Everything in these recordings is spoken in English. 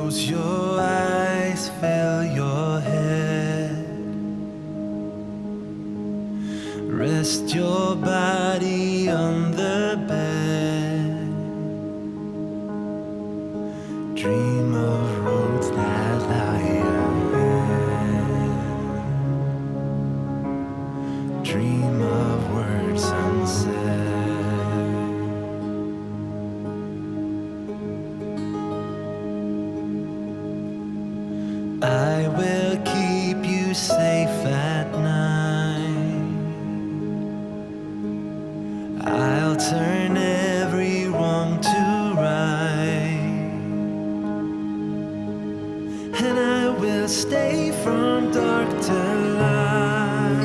Close your eyes, fill your head. Rest your body on the bed. Dream of roads that lie ahead. Dream of words unsaid. I will keep you safe at night. I'll turn every wrong to right, and I will stay from dark to light,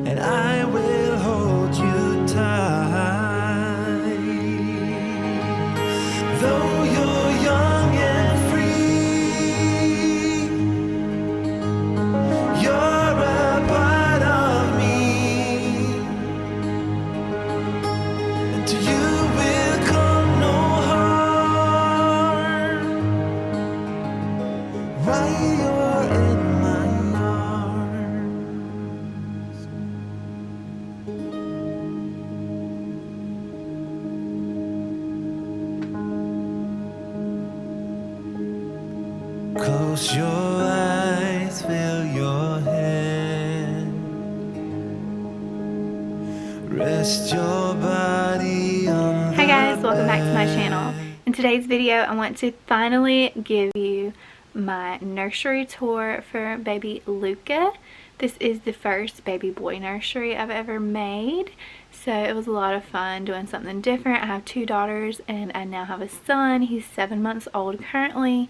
and I will hold you tight. Though you're young and free, you're a part of me, and to you will come no harm. While you're in my arms. Close your eyes, fill your head. Rest your body on Hi guys, welcome back to my channel. In today's video, I want to finally give you my nursery tour for baby Luca. This is the first baby boy nursery I've ever made, so it was a lot of fun doing something different. I have 2 daughters and I now have a son. He's 7 months old currently.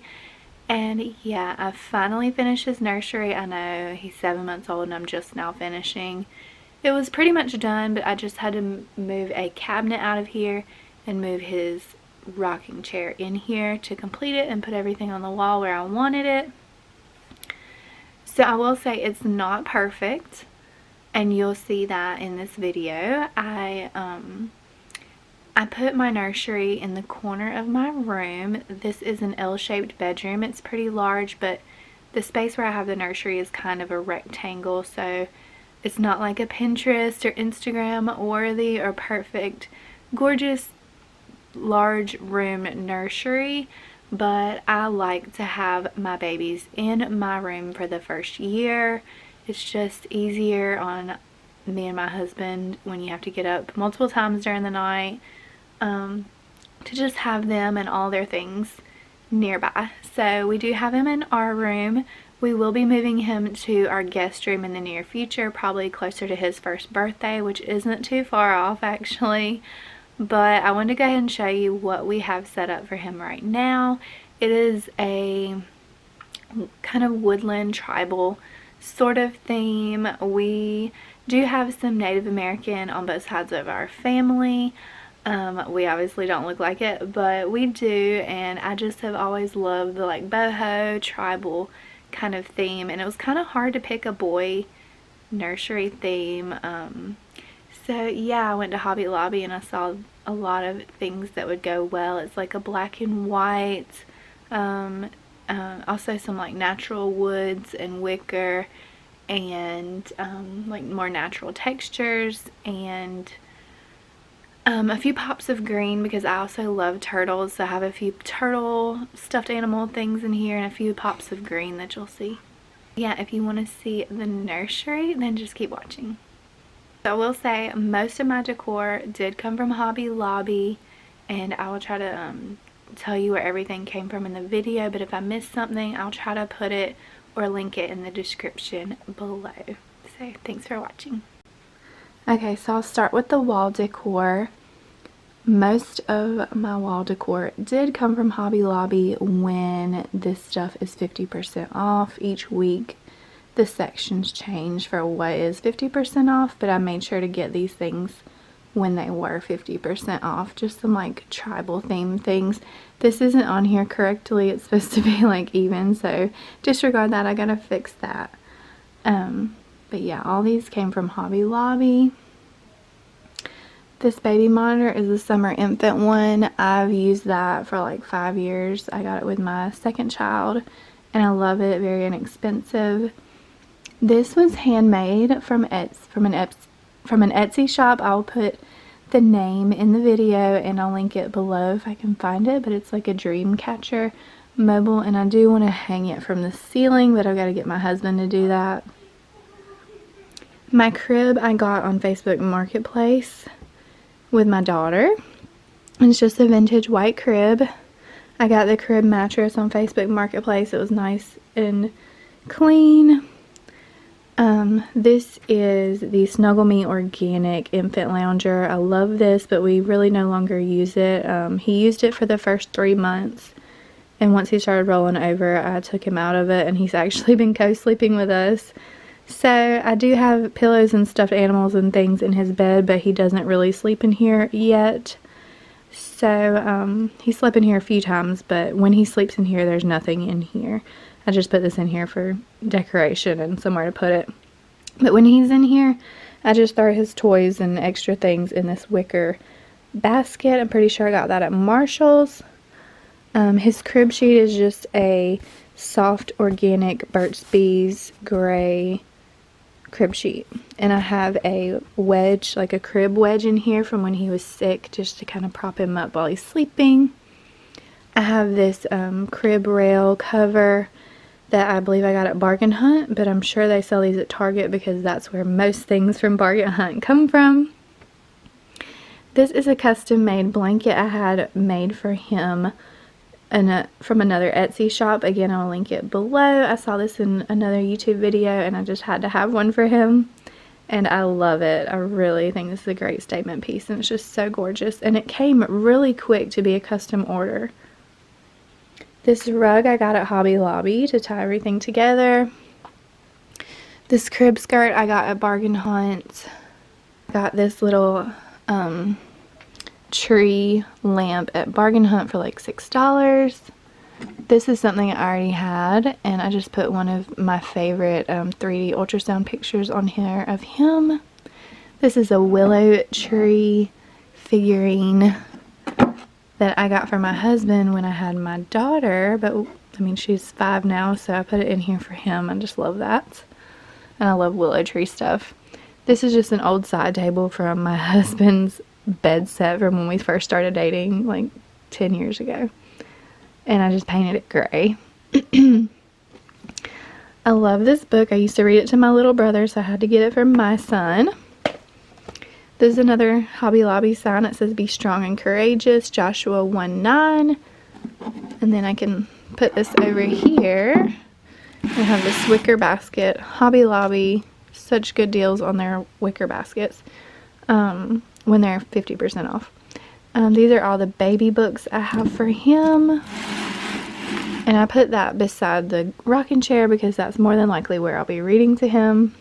And yeah, I finally finished his nursery. I know he's 7 months old and I'm just now finishing. It was pretty much done, but I just had to move a cabinet out of here and move his rocking chair in here to complete it and put everything on the wall where I wanted it. So I will say it's not perfect, and you'll see that in this video. I put my nursery in the corner of my room. This is an L-shaped bedroom. It's pretty large, but the space where I have the nursery is kind of a rectangle, so it's not like a Pinterest or Instagram worthy or perfect, gorgeous, large room nursery, but I like to have my babies in my room for the first year. It's just easier on me and my husband when you have to get up multiple times during the night to just have them and all their things nearby. So we do have him in our room. We will be moving him to our guest room in the near future, probably closer to his first birthday, which isn't too far off actually. But I wanted to go ahead and show you what we have set up for him right now. It is a kind of woodland tribal sort of theme. We do have some Native American on both sides of our family. We obviously don't look like it, but we do, and I just have always loved the like boho tribal kind of theme, and it was kind of hard to pick a boy nursery theme. So yeah, I went to Hobby Lobby and I saw a lot of things that would go well. It's like a black and white, also some like natural woods and wicker, and like more natural textures, and a few pops of green because I also love turtles, so I have a few turtle stuffed animal things in here and a few pops of green that you'll see. Yeah, if you want to see the nursery, then just keep watching. So I will say most of my decor did come from Hobby Lobby, and I will try to tell you where everything came from in the video, but if I missed something, I'll try to put it or link it in the description below. So thanks for watching. Okay, so I'll start with the wall decor. Most of my wall decor did come from Hobby Lobby when this stuff is 50% off each week. The sections change for what is 50% off, but I made sure to get these things when they were 50% off. Just some like tribal theme things. This isn't on here correctly. It's supposed to be like even, so disregard that. I gotta fix that. But yeah, all these came from Hobby Lobby. This baby monitor is the summer infant one. I've used that for like 5 years. I got it with my second child and I love it. Very inexpensive. This was handmade from an Etsy shop. I'll put the name in the video and I'll link it below if I can find it, but it's like a dream catcher mobile, and I do want to hang it from the ceiling, but I've got to get my husband to do that. My crib I got on Facebook Marketplace with my daughter. It's just a vintage white crib. I got the crib mattress on Facebook Marketplace. It was nice and clean. This is the Snuggle Me Organic Infant Lounger. I love this, but we really no longer use it. He used it for the first 3 months, and once he started rolling over, I took him out of it, and he's actually been co-sleeping with us. So I do have pillows and stuffed animals and things in his bed, but he doesn't really sleep in here yet. So he slept in here a few times, but when he sleeps in here, there's nothing in here. I just put this in here for decoration and somewhere to put it. But when he's in here, I just throw his toys and extra things in this wicker basket. I'm pretty sure I got that at Marshall's. His crib sheet is just a soft organic Burt's Bees gray crib sheet. And I have a wedge, like a crib wedge in here from when he was sick, just to kind of prop him up while he's sleeping. I have this crib rail cover that I believe I got at Bargain Hunt, but I'm sure they sell these at Target because that's where most things from Bargain Hunt come from. This is a custom made blanket I had made for him from another Etsy shop. Again, I'll link it below. I saw this in another YouTube video and I just had to have one for him, and I love it. I really think this is a great statement piece, and it's just so gorgeous, and it came really quick to be a custom order. This rug I got at Hobby Lobby to tie everything together. This crib skirt I got at Bargain Hunt. Got this little tree lamp at Bargain Hunt for like $6. This is something I already had, and I just put one of my favorite 3D ultrasound pictures on here of him. This is a willow tree figurine that I got for my husband when I had my daughter, but I mean, she's 5 now, so I put it in here for him. I just love that, and I love willow tree stuff. This is just an old side table from my husband's bed set from when we first started dating like 10 years ago, and I just painted it gray. I love this book. I used to read it to my little brother, so I had to get it for my son. This is another Hobby Lobby sign. It says, "Be strong and courageous," Joshua 1:9. And then I can put this over here. I have this wicker basket. Hobby Lobby, such good deals on their wicker baskets when they're 50% off. These are all the baby books I have for him. And I put that beside the rocking chair because that's more than likely where I'll be reading to him.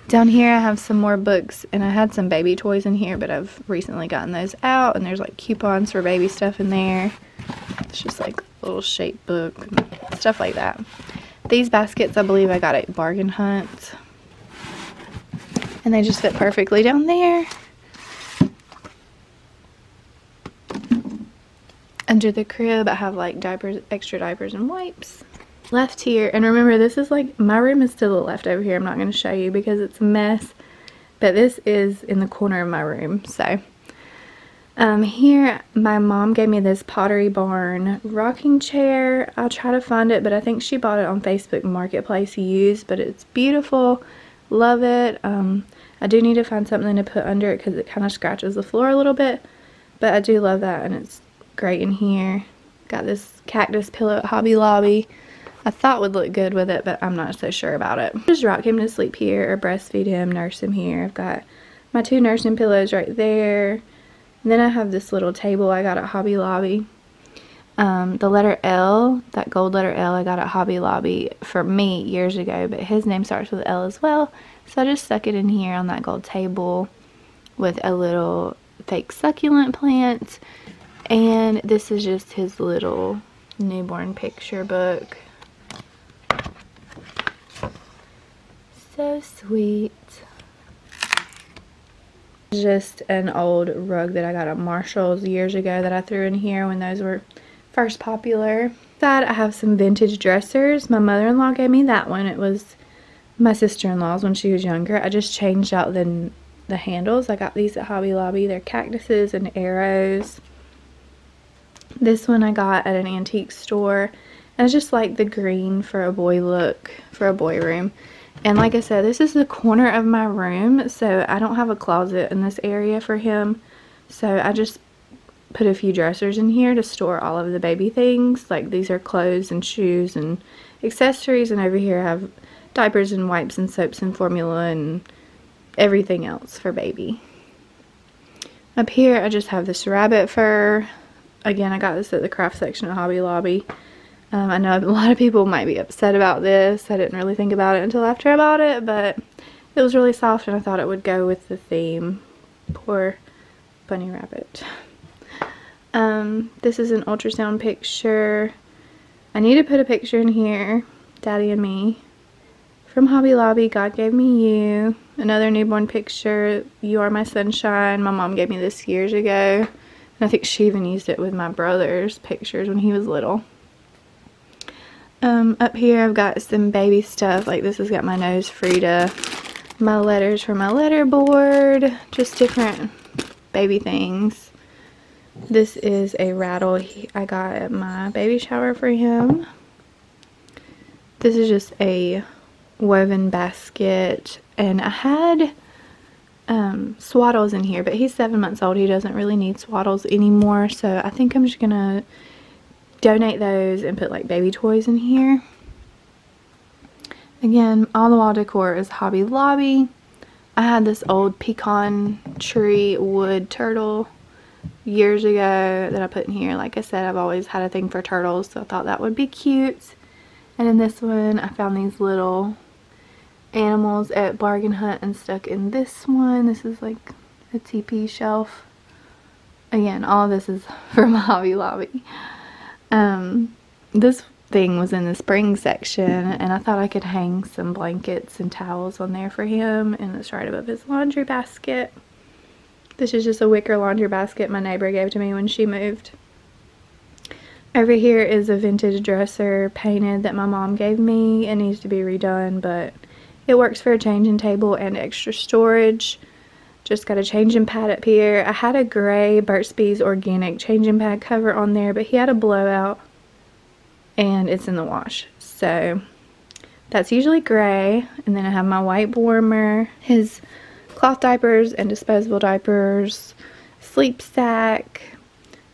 Down here I have some more books, and I had some baby toys in here, but I've recently gotten those out, and there's like coupons for baby stuff in there. It's just like a little shape book, stuff like that. These baskets I believe I got at Bargain Hunt, and they just fit perfectly down there. Under the crib I have like diapers, extra diapers and wipes. Left here, and remember, this is like, my room is to the left over here. I'm not going to show you because it's a mess, but this is in the corner of my room. So here my mom gave me this Pottery Barn rocking chair. I'll try to find it, but I think she bought it on Facebook Marketplace used, but it's beautiful. Love it. I do need to find something to put under it because it kind of scratches the floor a little bit, but I do love that, and it's great in here. Got this cactus pillow at Hobby Lobby. I thought would look good with it, but I'm not so sure about it. Just rock him to sleep here or breastfeed him, nurse him here. I've got my 2 nursing pillows right there. And then I have this little table I got at Hobby Lobby. The letter L, that gold letter L, I got at Hobby Lobby for me years ago, but his name starts with L as well. So I just stuck it in here on that gold table with a little fake succulent plant. And this is just his little newborn picture book. So sweet. Just an old rug that I got at Marshall's years ago that I threw in here when those were first popular. I have some vintage dressers. My mother-in-law gave me that one. It was my sister-in-law's when she was younger. I just changed out the handles. I got these at Hobby Lobby. They're cactuses and arrows. This one I got at an antique store. And I just like the green for a boy look, for a boy room. And like I said, this is the corner of my room, so I don't have a closet in this area for him. So I just put a few dressers in here to store all of the baby things. Like these are clothes and shoes and accessories, and over here I have diapers and wipes and soaps and formula and everything else for baby. Up here I just have this rabbit fur. Again, I got this at the craft section at Hobby Lobby. I know a lot of people might be upset about this. I didn't really think about it until after I bought it, but it was really soft and I thought it would go with the theme. Poor bunny rabbit. This is an ultrasound picture. I need to put a picture in here. Daddy and me. From Hobby Lobby, God Gave Me You. Another newborn picture. You Are My Sunshine. My mom gave me this years ago. And I think she even used it with my brother's pictures when he was little. Up here I've got some baby stuff. Like this has got my nose Frida, my letters for my letterboard, just different baby things. This is a rattle I got at my baby shower for him. This is just a woven basket, and I had swaddles in here, but he's 7 months old. He doesn't really need swaddles anymore, so I think I'm just gonna donate those and put like baby toys in here. Again, all the wall decor is Hobby Lobby. I had this old pecan tree wood turtle years ago that I put in here. Like I said, I've always had a thing for turtles, so I thought that would be cute. And in this one, I found these little animals at Bargain Hunt and stuck in this one. This is like a TP shelf. Again, all of this is from Hobby Lobby. This thing was in the spring section, and I thought I could hang some blankets and towels on there for him, and it's right above his laundry basket. This is just a wicker laundry basket my neighbor gave to me when she moved. Over here is a vintage dresser painted that my mom gave me. It needs to be redone, but it works for a changing table and extra storage. Just got a changing pad up here. I had a gray Burt's Bees organic changing pad cover on there, but he had a blowout and it's in the wash. So that's usually gray. And then I have my wipe warmer, his cloth diapers and disposable diapers, sleep sack.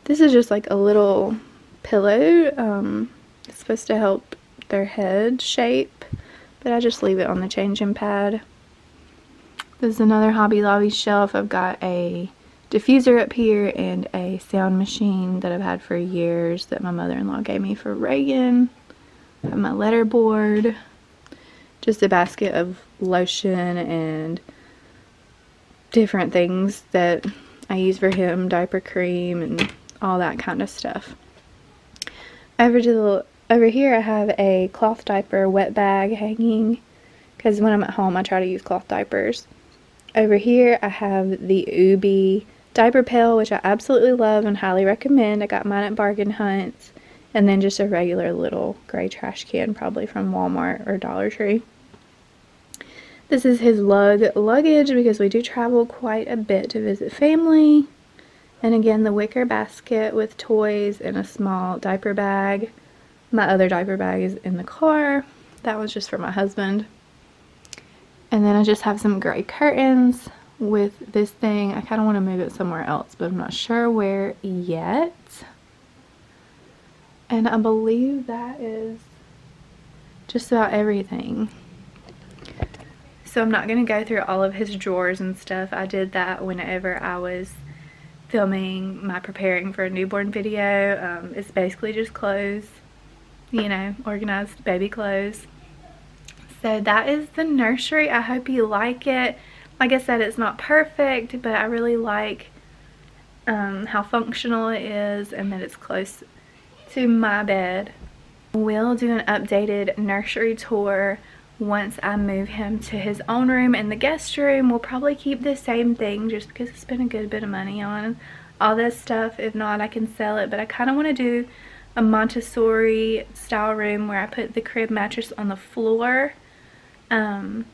This is just like a little pillow. It's supposed to help their head shape, but I just leave it on the changing pad. This is another Hobby Lobby shelf. I've got a diffuser up here and a sound machine that I've had for years that my mother-in-law gave me for Reagan. I have my letterboard. Just a basket of lotion and different things that I use for him, diaper cream and all that kind of stuff. Over here I have a cloth diaper wet bag hanging because when I'm at home I try to use cloth diapers. Over here I have the Ubi diaper pail, which I absolutely love and highly recommend. I got mine at Bargain Hunt. And then just a regular little gray trash can, probably from Walmart or Dollar Tree. This is his luggage because we do travel quite a bit to visit family. And again, the wicker basket with toys and a small diaper bag. My other diaper bag is in the car. That was just for my husband. And then I just have some gray curtains with this thing. I kind of want to move it somewhere else, but I'm not sure where yet. And I believe that is just about everything. So I'm not going to go through all of his drawers and stuff. I did that whenever I was filming my preparing for a newborn video. It's basically just clothes, you know, organized baby clothes. So that is the nursery. I hope you like it. Like I said, it's not perfect, but I really like how functional it is and that it's close to my bed. We'll do an updated nursery tour once I move him to his own room. And the guest room will probably keep the same thing just because I spent a good bit of money on all this stuff. If not, I can sell it, but I kind of want to do a Montessori style room where I put the crib mattress on the floor, and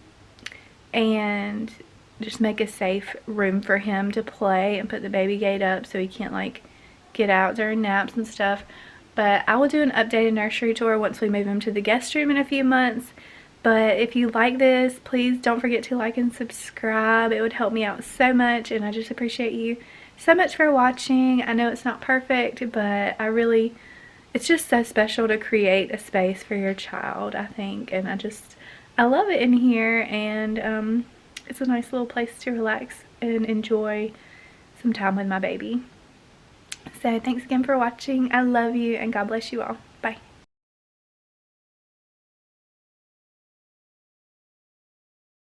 just make a safe room for him to play, and put the baby gate up so he can't like get out during naps and stuff. But I will do an updated nursery tour once we move him to the guest room in a few months. But if you like this, please don't forget to like and subscribe. It would help me out so much, and I just appreciate you so much for watching. I know it's not perfect, but it's just so special to create a space for your child, I think. And I love it in here, and it's a nice little place to relax and enjoy some time with my baby. So thanks again for watching. I love you, and God bless you all.